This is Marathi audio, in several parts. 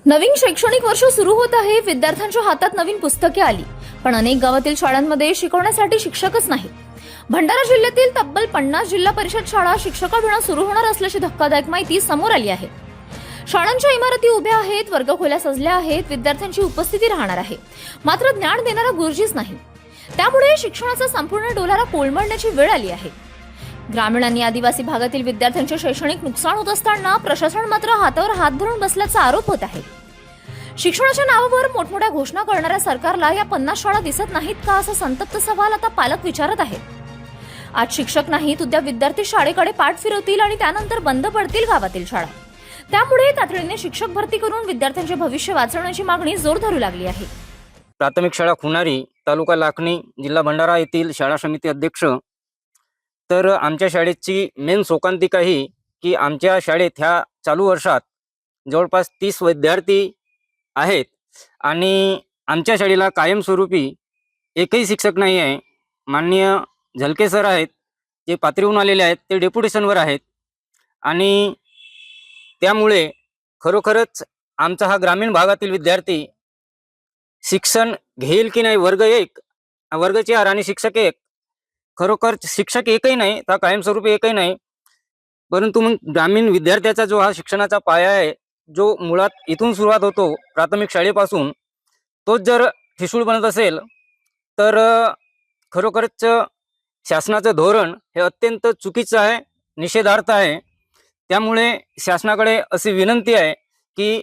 नवीन शैक्षणिक वर्ष सुरू होत आहे। विद्यार्थ्यांच्या हातात नवीन पुस्तके आली, पण अनेक गावातील शाळांमध्ये शिकवण्यासाठी शिक्षकच नाहीत। भंडारा जिल्ह्यातील तब्बल 50 जिल्हा परिषद शाळा शिक्षकाविना सुरू होणार असल्याची धक्कादायक माहिती समोर आली आहे। शाळांच्या इमारती उभ्या आहेत, वर्गखोल्या सजल्या आहेत, विद्यार्थ्यांची उपस्थिती राहणार आहे, मात्र ज्ञान देणारा गुरुजीच नाही। त्यामुळे शिक्षणाचा संपूर्ण डोलारा कोलमडण्याची वेळ आली आहे। ग्रामीण आणि आदिवासी भागातील विद्यार्थ्यांचे शैक्षणिक नुकसान होत असताना प्रशासन मात्र हातावर हात धरून बसल्याचा आरोप होत आहे। शिक्षणाच्या नावावर मोठमोठ्या घोषणा करणाऱ्या सरकारला या 50 शाळा दिसत नाहीत का, असा संतप्त सवाल आता पालक विचारत आहेत। आज शिक्षक नाहीत, उद्या विद्यार्थी शाळेकडे पाठ फिरवतील आणि त्यानंतर बंद पडतील गावातील शाळा। त्यामुळे तातडीने शिक्षक भरती करून विद्यार्थ्यांचे भविष्य वाचवण्याची मागणी जोर धरू लागली आहे। प्राथमिक शाळा खुनारी, तालुका लाखनी, जिल्हा भंडारा येथील शाळा समिती अध्यक्ष। तर आमच्या शाळेची मेन शोकांतिका ही की आमच्या शाळेत ह्या चालू वर्षात जवळपास 30 विद्यार्थी आहेत आणि आमच्या शाळेला कायमस्वरूपी एकही शिक्षक नाही आहे। माननीय झलके सर आहेत, जे पातळीहून आलेले आहेत, ते डेप्युटेशनवर आहेत आणि त्यामुळे खरोखरच आमचा हा ग्रामीण भागातील विद्यार्थी शिक्षण घेईल की नाही, वर्ग 1, वर्ग 4 आणि शिक्षक 1, खरोखर शिक्षक एकही नाही, तर कायमस्वरूपी एकही नाही। परंतु मग ग्रामीण विद्यार्थ्याचा जो हा शिक्षणाचा पाया आहे, जो मुळात इथून सुरुवात होतो प्राथमिक शाळेपासून, तोच जर ठिसूळ बनत असेल तर खरोखरच शासनाचं धोरण हे अत्यंत चुकीचं आहे, निषेधार्थ आहे। त्यामुळे शासनाकडे अशी विनंती आहे की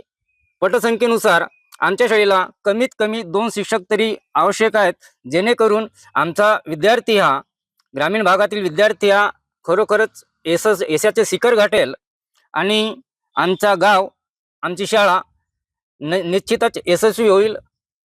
पटसंख्येनुसार आमच्या शाळेला कमीत कमी 2 शिक्षक तरी आवश्यक आहेत, जेणेकरून आमचा विद्यार्थी हा, ग्रामीण भागातील विद्यार्थी हा खरोखरच यशाचे शिखर गाठेल आणि आमचा गाव, आमची शाळा निश्चितच यशस्वी होईल।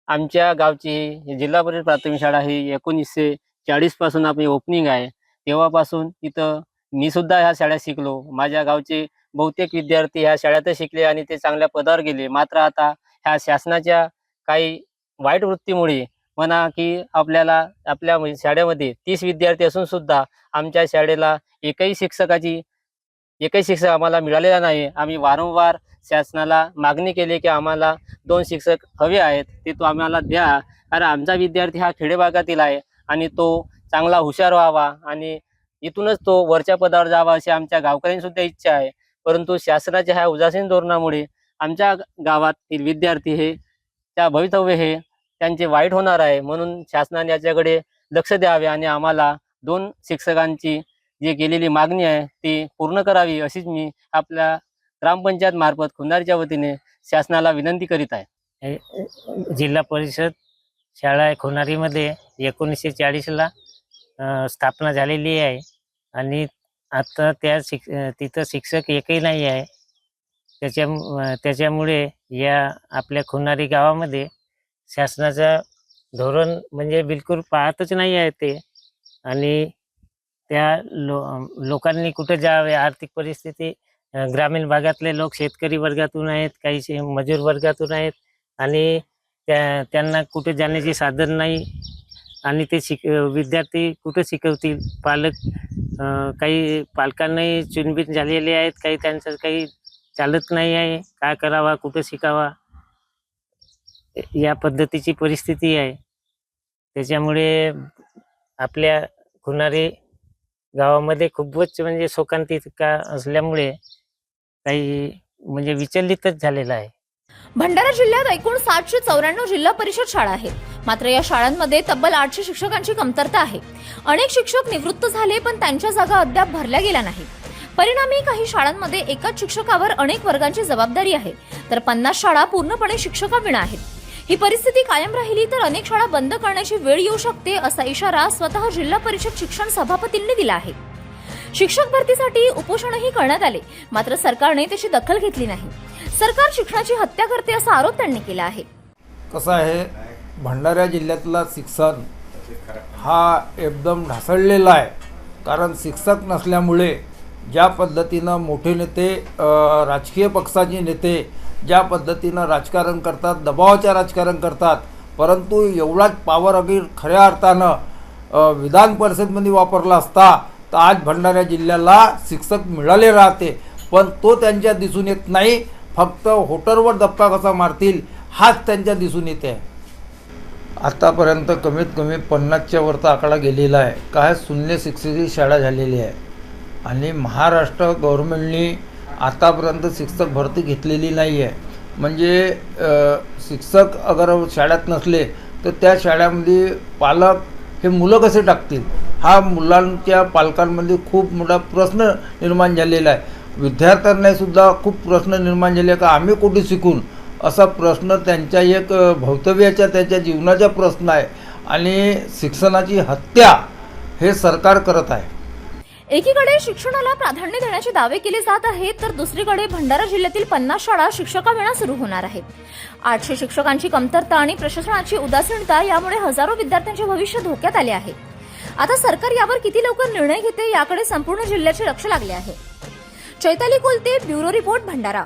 आमच्या गावची जिल्हा परिषद प्राथमिक शाळा ही 1940 पासून आपली ओपनिंग आहे। तेव्हापासून इथं मी सुद्धा ह्या शाळेत शिकलो। माझ्या गावचे बहुतेक विद्यार्थी ह्या शाळेतच शिकले आणि ते चांगल्या पदावर गेले। मात्र आता ह्या शासनाच्या काही वाईट वृत्तीमुळे म्हणा की आपल्या शाळेमध्ये 30 विद्यार्थी असून सुद्धा आमच्या शाळेला एकही शिक्षक आम्हाला मिळालेला नाही। आम्ही वारंवार शासनाला मागणी केली की आम्हाला 2 शिक्षक हवे आहेत, ते तो आम्हाला द्या, कारण आमचा विद्यार्थी हा खेडेभागातील आहे आणि तो चांगला हुशार व्हावा आणि इथूनच तो वरच्या पदावर जावा अशी आमच्या गावकऱ्यांची सुद्धा इच्छा आहे। परंतु शासनाच्या ह्या उदासीन धोरणामुळे आमच्या गावातील विद्यार्थी हे त्या भवितव्य हे त्यांचे वाईट होणार आहे। म्हणून शासनाने याच्याकडे लक्ष द्यावे आणि आम्हाला 2 शिक्षकांची जी केलेली मागणी आहे ती पूर्ण करावी, अशीच मी आपल्या ग्रामपंचायत मार्फत खुनारीच्या वतीने शासनाला विनंती करीत आहे। जिल्हा परिषद शाळा खुनारीमध्ये 1940ला स्थापना झालेली आहे आणि आता तिथं शिक्षक एकही नाही आहे। त्याच्यामुळे या आपल्या खुनारी गावामध्ये शासनाचा धोरण म्हणजे बिलकुल पाहतच नाही आहे ते, आणि त्या लोकांनी कुठे जावे, आर्थिक परिस्थिती ग्रामीण भागातले लोक शेतकरी वर्गातून आहेत, काही मजूर वर्गातून आहेत आणि त्यांना कुठे जाण्याची साधन नाही आणि ते विद्यार्थी कुठे शिकवतील। काही पालकांनाही चुनबिन झालेले आहेत, काही त्यांचं काही चालत नाही आहे, काय करावा, कुठे शिकावा, या पद्धतीची परिस्थिती आहे। त्याच्यामुळे आपल्या खुनारी गावामध्ये खूपच म्हणजे शोकांतिका असल्यामुळे काही म्हणजे विचलितच झालेला आहे। भंडारा जिल्ह्यात एकूण 794 जिल्हा परिषद शाळा आहेत, मात्र या शाळांमध्ये तब्बल 800 शिक्षकांची कमतरता आहे। अनेक शिक्षक निवृत्त झाले, पण त्यांच्या जागा अद्याप भरल्या गेल्या नाहीत। परिणामी काही शाळांमध्ये एकाच शिक्षकावर अनेक वर्गांची जबाबदारी आहे, तर 50 शाळा पूर्णपणे शिक्षकाविना आहेत। ही परिस्थिती कायम राहिली तर अनेक शाळा बंद करण्याची वेळ येऊ शकते, असा इशारा स्वतः जिल्हा परिषद शिक्षण सभापतींनी दिला आहे। शिक्षक भरतीसाठी उपोषणही करण्यात आले, मात्र सरकारने त्याची दखल घेतली नाही। सरकार शिक्षणाची हत्या करते असा आरोप त्यांनी केला आहे। कसं आहे, भंडारा जिल्ह्यातला शिक्षण हा एकदम ढासळलेला आहे, कारण शिक्षक नसल्यामुळे ज्या पद्धतीनं मोठे नेते, राजकीय पक्षाचे नेते ज्या पद्धतीनं राजकारण करतात, दबावाचे राजकारण करतात, परंतु एवढाच पॉवर अगदी खऱ्या अर्थानं विधान परिषदेमध्ये वापरला असता तर आज भंडारा जिल्ह्याला शिक्षक मिळाले राहते, पण तो त्यांच्या दिसून येत नाही। फक्त होटरवर धक्का कसा मारतील हाच त्यांच्या दिसून येते आहे. आतापर्यंत कमीत कमी 50च्या वरचा आकडा गेलेला आहे. काय शून्य शिक्षेची शाळा झालेली आहे आणि महाराष्ट्र गव्हर्नमेंटनी आतापर्यंत शिक्षक भरती घेतलेली नाही आहे. म्हणजे शिक्षक अगर शाळेत नसले तर त्या शाळेमध्ये पालक हे मुलं कसे टाकतील हा मुलांच्या पालकांमध्ये खूप मोठा प्रश्न निर्माण झालेला आहे. विद्यार्थ्यांना सुद्धा खूप प्रश्न निर्माण झाले का आम्ही कुठे शिकून असा प्रश्न त्यांच्या एक भवितव्याच्या त्यांच्या जीवनाचा प्रश्न आहे आणि शिक्षणाची हत्या हे सरकार करत आहे. एकीकडे शिक्षणाला प्राधान्य देण्याचे दावे केले जात आहेत तर दुसरीकडे भंडारा जिल्ह्यातील 50 शाळा शिक्षकाविना सुरू होणार आहेत. 800 शिक्षकांची कमतरता आणि प्रशासनाची उदासीनता यामुळे हजारो विद्यार्थ्यांचे भविष्य धोक्यात आले आहे. आता सरकार यावर किती लवकर निर्णय घेते याकडे संपूर्ण जिल्ह्याचे लक्ष लागले आहे. Chaitali Kolte, bureau report, Bhandara.